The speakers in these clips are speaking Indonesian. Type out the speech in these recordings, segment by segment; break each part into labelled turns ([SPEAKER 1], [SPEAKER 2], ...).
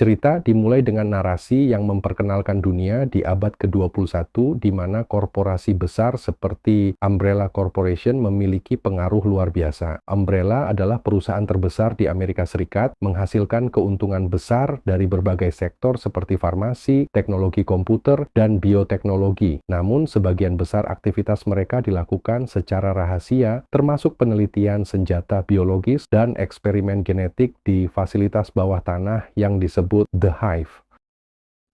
[SPEAKER 1] Cerita dimulai dengan narasi yang memperkenalkan dunia di abad ke-21 di mana korporasi besar seperti Umbrella Corporation memiliki pengaruh luar biasa. Umbrella adalah perusahaan terbesar di Amerika Serikat, menghasilkan keuntungan besar dari berbagai sektor seperti farmasi, teknologi komputer, dan bioteknologi. Namun, sebagian besar aktivitas mereka dilakukan secara rahasia, termasuk penelitian senjata biologis dan eksperimen genetik di fasilitas bawah tanah yang disebut The Hive.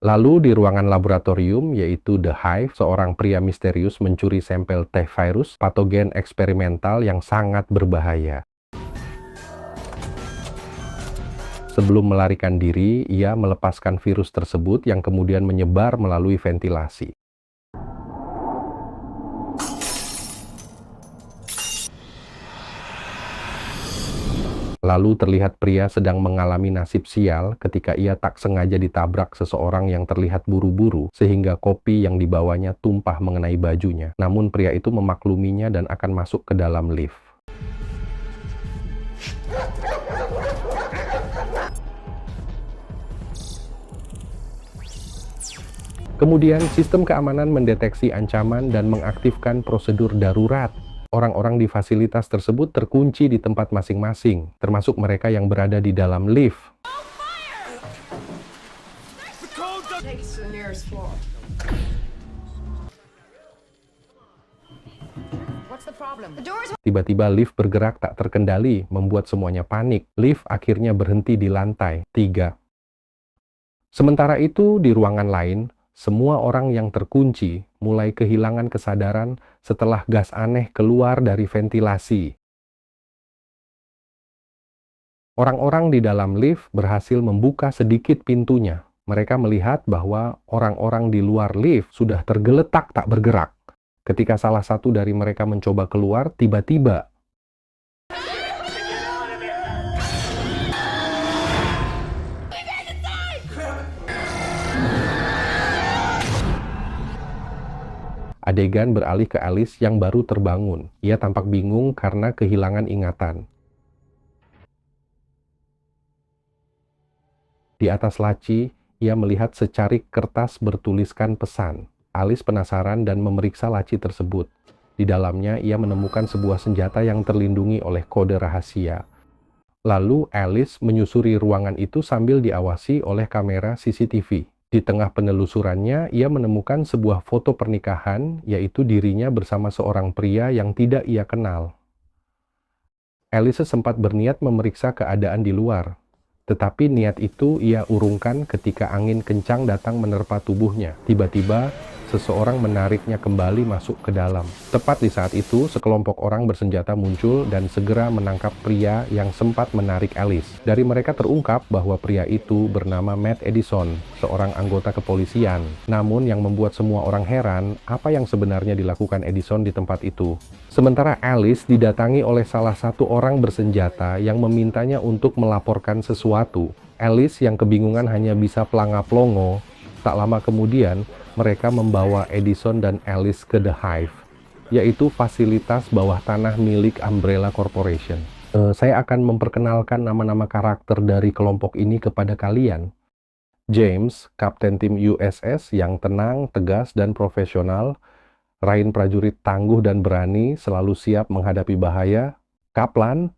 [SPEAKER 1] Lalu di ruangan laboratorium, yaitu The Hive, seorang pria misterius mencuri sampel T virus, patogen eksperimental yang sangat berbahaya. Sebelum melarikan diri, ia melepaskan virus tersebut yang kemudian menyebar melalui ventilasi. Lalu terlihat pria sedang mengalami nasib sial ketika ia tak sengaja ditabrak seseorang yang terlihat buru-buru sehingga kopi yang dibawanya tumpah mengenai bajunya. Namun pria itu memakluminya dan akan masuk ke dalam lift. Kemudian sistem keamanan mendeteksi ancaman dan mengaktifkan prosedur darurat. Orang-orang di fasilitas tersebut terkunci di tempat masing-masing, termasuk mereka yang berada di dalam lift. Tiba-tiba lift bergerak tak terkendali, membuat semuanya panik. Lift akhirnya berhenti di lantai 3. Sementara itu, di ruangan lain, semua orang yang terkunci mulai kehilangan kesadaran setelah gas aneh keluar dari ventilasi. Orang-orang di dalam lift berhasil membuka sedikit pintunya. Mereka melihat bahwa orang-orang di luar lift sudah tergeletak tak bergerak. Ketika salah satu dari mereka mencoba keluar, tiba-tiba adegan beralih ke Alice yang baru terbangun. Ia tampak bingung karena kehilangan ingatan. Di atas laci, ia melihat secarik kertas bertuliskan pesan. Alice penasaran dan memeriksa laci tersebut. Di dalamnya, ia menemukan sebuah senjata yang terlindungi oleh kode rahasia. Lalu, Alice menyusuri ruangan itu sambil diawasi oleh kamera CCTV. Di tengah penelusurannya, ia menemukan sebuah foto pernikahan, yaitu dirinya bersama seorang pria yang tidak ia kenal. Alice sempat berniat memeriksa keadaan di luar, tetapi niat itu ia urungkan ketika angin kencang datang menerpa tubuhnya. Tiba-tiba, seseorang menariknya kembali masuk ke dalam. Tepat di saat itu, sekelompok orang bersenjata muncul dan segera menangkap pria yang sempat menarik Alice. Dari mereka terungkap bahwa pria itu bernama Matt Edison, seorang anggota kepolisian. Namun yang membuat semua orang heran, apa yang sebenarnya dilakukan Edison di tempat itu. Sementara Alice didatangi oleh salah satu orang bersenjata yang memintanya untuk melaporkan sesuatu. Alice yang kebingungan hanya bisa pelanga-plongo. Tak lama kemudian, mereka membawa Edison dan Alice ke The Hive, yaitu fasilitas bawah tanah milik Umbrella Corporation. Saya akan memperkenalkan nama-nama karakter dari kelompok ini kepada kalian. James, kapten tim USS yang tenang, tegas, dan profesional. Ryan, prajurit tangguh dan berani, selalu siap menghadapi bahaya. Kaplan,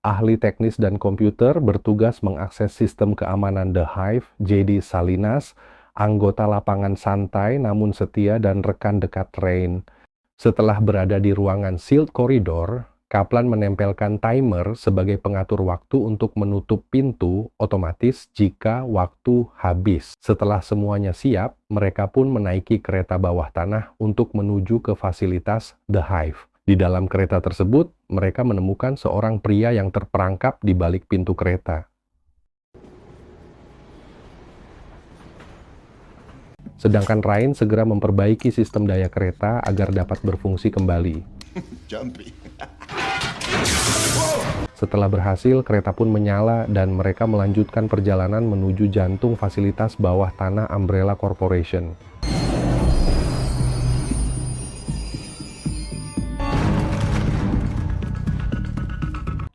[SPEAKER 1] ahli teknis dan komputer, bertugas mengakses sistem keamanan The Hive. JD Salinas, anggota lapangan santai namun setia dan rekan dekat Rain. Setelah berada di ruangan sealed corridor, Kaplan menempelkan timer sebagai pengatur waktu untuk menutup pintu otomatis jika waktu habis. Setelah semuanya siap, mereka pun menaiki kereta bawah tanah untuk menuju ke fasilitas The Hive. Di dalam kereta tersebut, mereka menemukan seorang pria yang terperangkap di balik pintu kereta. Sedangkan Ryan segera memperbaiki sistem daya kereta agar dapat berfungsi kembali. Setelah berhasil, kereta pun menyala dan mereka melanjutkan perjalanan menuju jantung fasilitas bawah tanah Umbrella Corporation.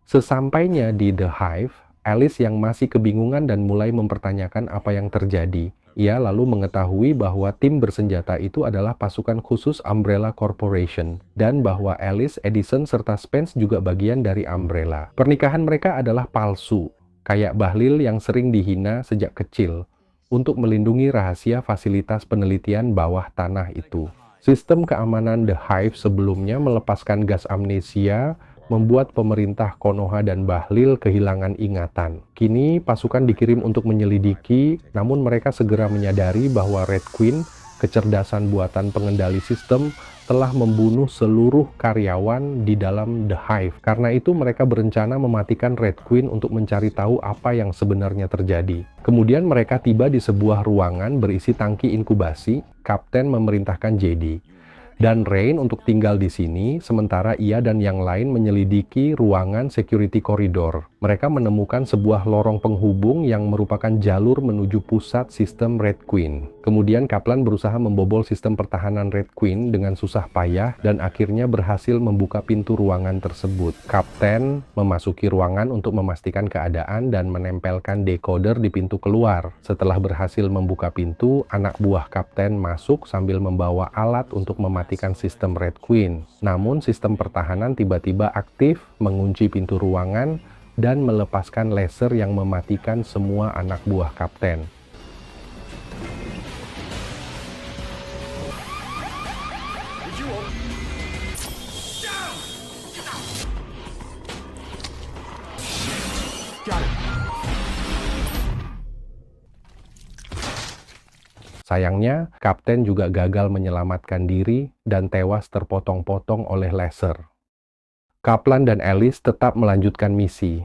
[SPEAKER 1] Sesampainya di The Hive, Alice yang masih kebingungan dan mulai mempertanyakan apa yang terjadi. Ia lalu mengetahui bahwa tim bersenjata itu adalah pasukan khusus Umbrella Corporation, dan bahwa Alice, Edison, serta Spence juga bagian dari Umbrella. Pernikahan mereka adalah palsu, kayak Bahlil yang sering dihina sejak kecil, untuk melindungi rahasia fasilitas penelitian bawah tanah itu. Sistem keamanan The Hive sebelumnya melepaskan gas amnesia, membuat pemerintah Konoha dan Bahlil kehilangan ingatan. Kini pasukan dikirim untuk menyelidiki, namun mereka segera menyadari bahwa Red Queen, kecerdasan buatan pengendali sistem, telah membunuh seluruh karyawan di dalam The Hive. Karena itu mereka berencana mematikan Red Queen untuk mencari tahu apa yang sebenarnya terjadi. Kemudian mereka tiba di sebuah ruangan berisi tangki inkubasi. Kapten memerintahkan JD dan Rain untuk tinggal di sini, sementara ia dan yang lain menyelidiki ruangan security corridor. Mereka menemukan sebuah lorong penghubung yang merupakan jalur menuju pusat sistem Red Queen. Kemudian Kaplan berusaha membobol sistem pertahanan Red Queen dengan susah payah dan akhirnya berhasil membuka pintu ruangan tersebut. Kapten memasuki ruangan untuk memastikan keadaan dan menempelkan decoder di pintu keluar. Setelah berhasil membuka pintu, anak buah Kapten masuk sambil membawa alat untuk mematikan sistem Red Queen. Namun sistem pertahanan tiba-tiba aktif, mengunci pintu ruangan, dan melepaskan laser yang mematikan semua anak buah Kapten. Sayangnya, Kapten juga gagal menyelamatkan diri dan tewas terpotong-potong oleh laser. Kaplan dan Alice tetap melanjutkan misi.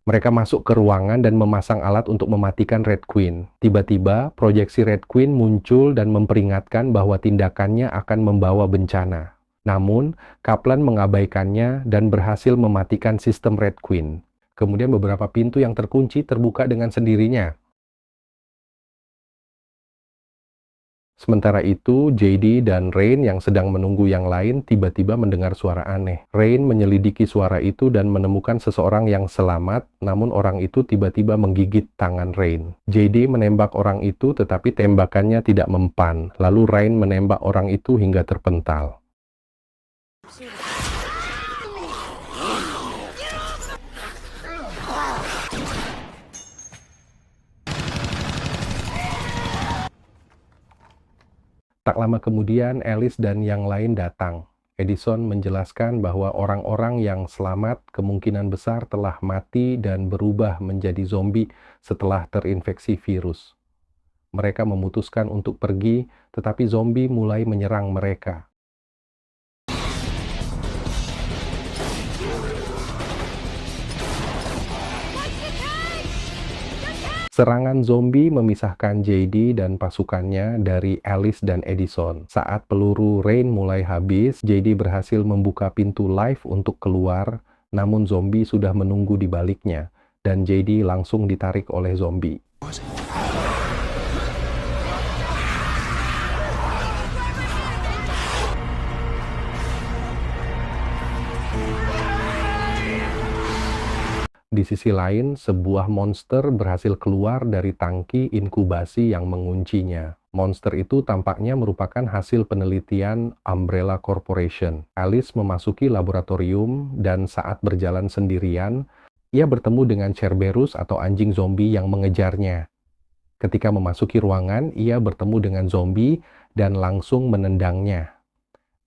[SPEAKER 1] Mereka masuk ke ruangan dan memasang alat untuk mematikan Red Queen. Tiba-tiba, proyeksi Red Queen muncul dan memperingatkan bahwa tindakannya akan membawa bencana. Namun, Kaplan mengabaikannya dan berhasil mematikan sistem Red Queen. Kemudian beberapa pintu yang terkunci terbuka dengan sendirinya. Sementara itu, JD dan Rain yang sedang menunggu yang lain tiba-tiba mendengar suara aneh. Rain menyelidiki suara itu dan menemukan seseorang yang selamat, namun orang itu tiba-tiba menggigit tangan Rain. JD menembak orang itu tetapi tembakannya tidak mempan, lalu Rain menembak orang itu hingga terpental. Tak lama kemudian, Alice dan yang lain datang. Edison menjelaskan bahwa orang-orang yang selamat kemungkinan besar telah mati dan berubah menjadi zombie setelah terinfeksi virus. Mereka memutuskan untuk pergi, tetapi zombie mulai menyerang mereka. Serangan zombie memisahkan JD dan pasukannya dari Alice dan Edison. Saat peluru Rain mulai habis, JD berhasil membuka pintu lift untuk keluar, namun zombie sudah menunggu di baliknya, dan JD langsung ditarik oleh zombie. Di sisi lain, sebuah monster berhasil keluar dari tangki inkubasi yang menguncinya. Monster itu tampaknya merupakan hasil penelitian Umbrella Corporation. Alice memasuki laboratorium dan saat berjalan sendirian, ia bertemu dengan Cerberus atau anjing zombie yang mengejarnya. Ketika memasuki ruangan, ia bertemu dengan zombie dan langsung menendangnya.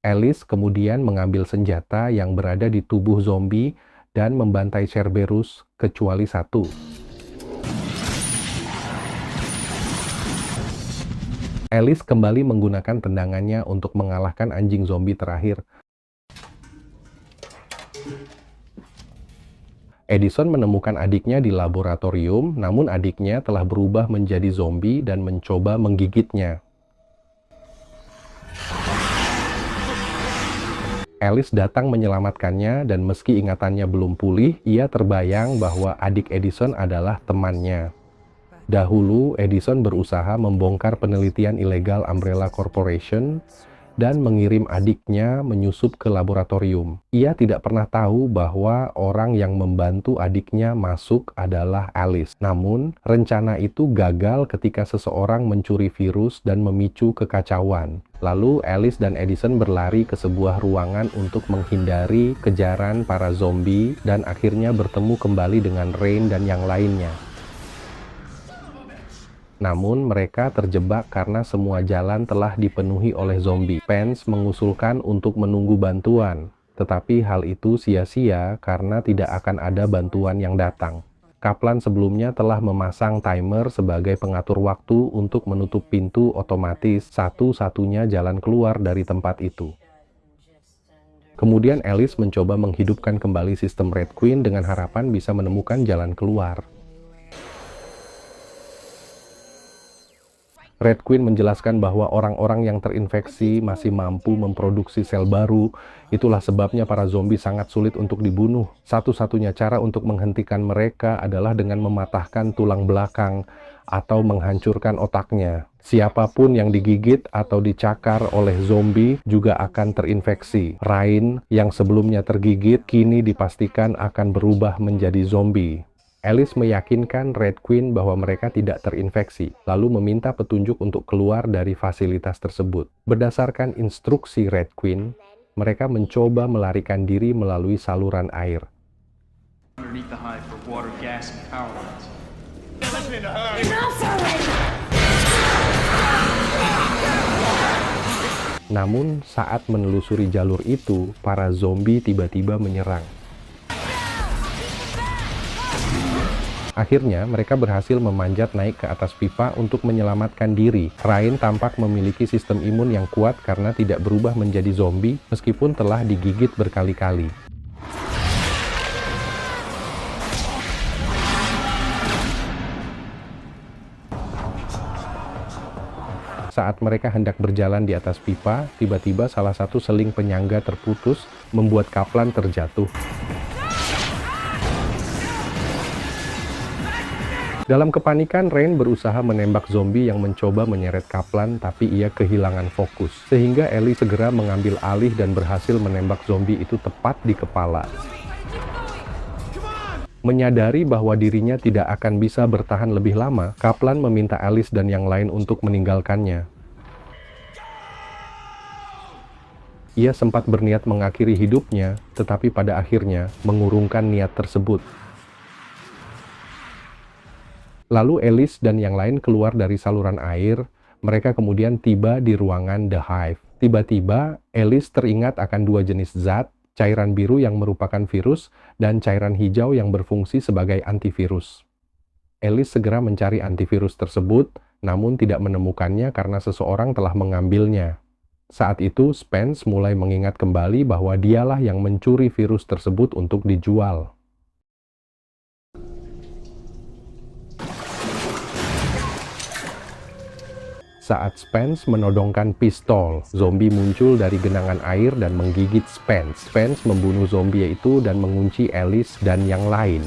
[SPEAKER 1] Alice kemudian mengambil senjata yang berada di tubuh zombie dan membantai Cerberus kecuali satu. Alice kembali menggunakan tendangannya untuk mengalahkan anjing zombie terakhir. Edison menemukan adiknya di laboratorium, namun adiknya telah berubah menjadi zombie dan mencoba menggigitnya. Alice datang menyelamatkannya dan meski ingatannya belum pulih, ia terbayang bahwa adik Edison adalah temannya. Dahulu, Edison berusaha membongkar penelitian ilegal Umbrella Corporation dan mengirim adiknya menyusup ke laboratorium. Ia tidak pernah tahu bahwa orang yang membantu adiknya masuk adalah Alice. Namun, rencana itu gagal ketika seseorang mencuri virus dan memicu kekacauan. Lalu Alice dan Edison berlari ke sebuah ruangan untuk menghindari kejaran para zombie dan akhirnya bertemu kembali dengan Rain dan yang lainnya. Namun mereka terjebak karena semua jalan telah dipenuhi oleh zombie. Spence mengusulkan untuk menunggu bantuan, tetapi hal itu sia-sia karena tidak akan ada bantuan yang datang. Kaplan sebelumnya telah memasang timer sebagai pengatur waktu untuk menutup pintu otomatis, satu-satunya jalan keluar dari tempat itu. Kemudian Alice mencoba menghidupkan kembali sistem Red Queen dengan harapan bisa menemukan jalan keluar. Red Queen menjelaskan bahwa orang-orang yang terinfeksi masih mampu memproduksi sel baru. Itulah sebabnya para zombie sangat sulit untuk dibunuh. Satu-satunya cara untuk menghentikan mereka adalah dengan mematahkan tulang belakang atau menghancurkan otaknya. Siapapun yang digigit atau dicakar oleh zombie juga akan terinfeksi. Rain yang sebelumnya tergigit kini dipastikan akan berubah menjadi zombie. Alice meyakinkan Red Queen bahwa mereka tidak terinfeksi, lalu meminta petunjuk untuk keluar dari fasilitas tersebut. Berdasarkan instruksi Red Queen, mereka mencoba melarikan diri melalui saluran air. Namun, saat menelusuri jalur itu, para zombie tiba-tiba menyerang. Akhirnya, mereka berhasil memanjat naik ke atas pipa untuk menyelamatkan diri. Rain tampak memiliki sistem imun yang kuat karena tidak berubah menjadi zombie meskipun telah digigit berkali-kali. Saat mereka hendak berjalan di atas pipa, tiba-tiba salah satu seling penyangga terputus, membuat Kaplan terjatuh. Dalam kepanikan, Rain berusaha menembak zombie yang mencoba menyeret Kaplan, tapi ia kehilangan fokus. Sehingga Ellie segera mengambil alih dan berhasil menembak zombie itu tepat di kepala. Menyadari bahwa dirinya tidak akan bisa bertahan lebih lama, Kaplan meminta Alice dan yang lain untuk meninggalkannya. Ia sempat berniat mengakhiri hidupnya, tetapi pada akhirnya mengurungkan niat tersebut. Lalu Alice dan yang lain keluar dari saluran air. Mereka kemudian tiba di ruangan The Hive. Tiba-tiba, Alice teringat akan dua jenis zat, cairan biru yang merupakan virus, dan cairan hijau yang berfungsi sebagai antivirus. Alice segera mencari antivirus tersebut, namun tidak menemukannya karena seseorang telah mengambilnya. Saat itu, Spence mulai mengingat kembali bahwa dialah yang mencuri virus tersebut untuk dijual. Saat Spence menodongkan pistol, zombie muncul dari genangan air dan menggigit Spence. Spence membunuh zombie itu dan mengunci Alice dan yang lain.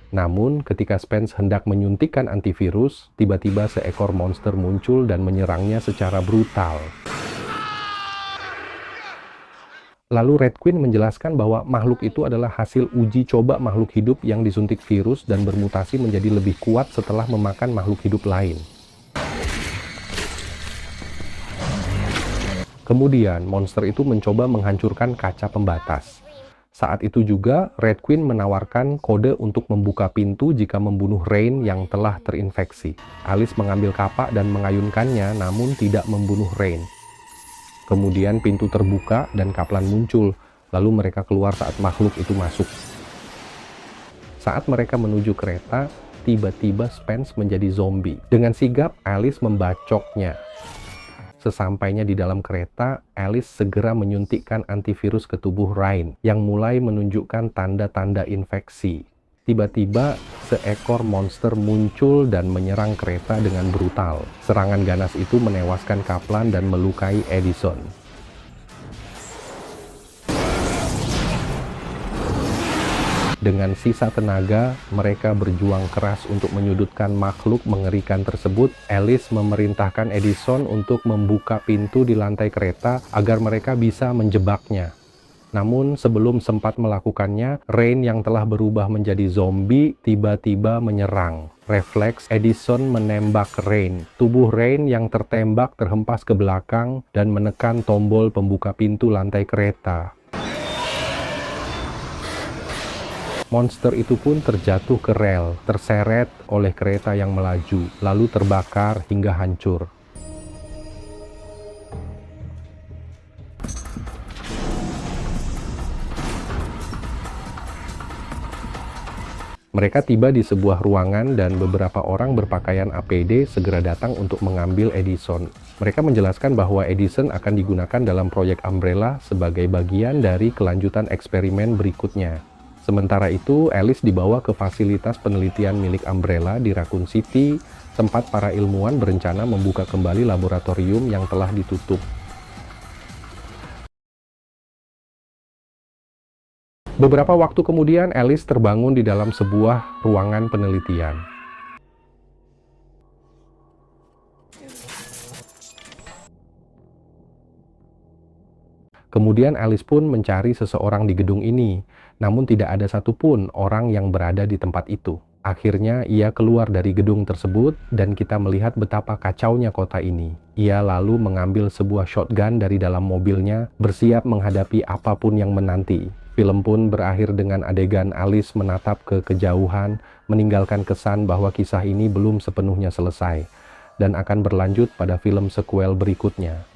[SPEAKER 1] Namun, ketika Spence hendak menyuntikkan antivirus, tiba-tiba seekor monster muncul dan menyerangnya secara brutal. Lalu Red Queen menjelaskan bahwa makhluk itu adalah hasil uji coba makhluk hidup yang disuntik virus dan bermutasi menjadi lebih kuat setelah memakan makhluk hidup lain. Kemudian, monster itu mencoba menghancurkan kaca pembatas. Saat itu juga, Red Queen menawarkan kode untuk membuka pintu jika membunuh Rain yang telah terinfeksi. Alice mengambil kapak dan mengayunkannya, namun tidak membunuh Rain. Kemudian pintu terbuka dan Kaplan muncul, lalu mereka keluar saat makhluk itu masuk. Saat mereka menuju kereta, tiba-tiba Spence menjadi zombie. Dengan sigap, Alice membacoknya. Sesampainya di dalam kereta, Alice segera menyuntikkan antivirus ke tubuh Rain, yang mulai menunjukkan tanda-tanda infeksi. Tiba-tiba, seekor monster muncul dan menyerang kereta dengan brutal. Serangan ganas itu menewaskan Kaplan dan melukai Edison. Dengan sisa tenaga, mereka berjuang keras untuk menyudutkan makhluk mengerikan tersebut. Alice memerintahkan Edison untuk membuka pintu di lantai kereta agar mereka bisa menjebaknya. Namun sebelum sempat melakukannya, Rain yang telah berubah menjadi zombie tiba-tiba menyerang. Refleks Edison menembak Rain. Tubuh Rain yang tertembak terhempas ke belakang dan menekan tombol pembuka pintu lantai kereta. Monster itu pun terjatuh ke rel, terseret oleh kereta yang melaju, lalu terbakar hingga hancur. Mereka tiba di sebuah ruangan dan beberapa orang berpakaian APD segera datang untuk mengambil Edison. Mereka menjelaskan bahwa Edison akan digunakan dalam proyek Umbrella sebagai bagian dari kelanjutan eksperimen berikutnya. Sementara itu, Alice dibawa ke fasilitas penelitian milik Umbrella di Raccoon City, tempat para ilmuwan berencana membuka kembali laboratorium yang telah ditutup. Beberapa waktu kemudian, Alice terbangun di dalam sebuah ruangan penelitian. Kemudian Alice pun mencari seseorang di gedung ini, namun tidak ada satupun orang yang berada di tempat itu. Akhirnya ia keluar dari gedung tersebut dan kita melihat betapa kacaunya kota ini. Ia lalu mengambil sebuah shotgun dari dalam mobilnya, bersiap menghadapi apapun yang menanti. Film pun berakhir dengan adegan Alice menatap ke kejauhan, meninggalkan kesan bahwa kisah ini belum sepenuhnya selesai, dan akan berlanjut pada film sequel berikutnya.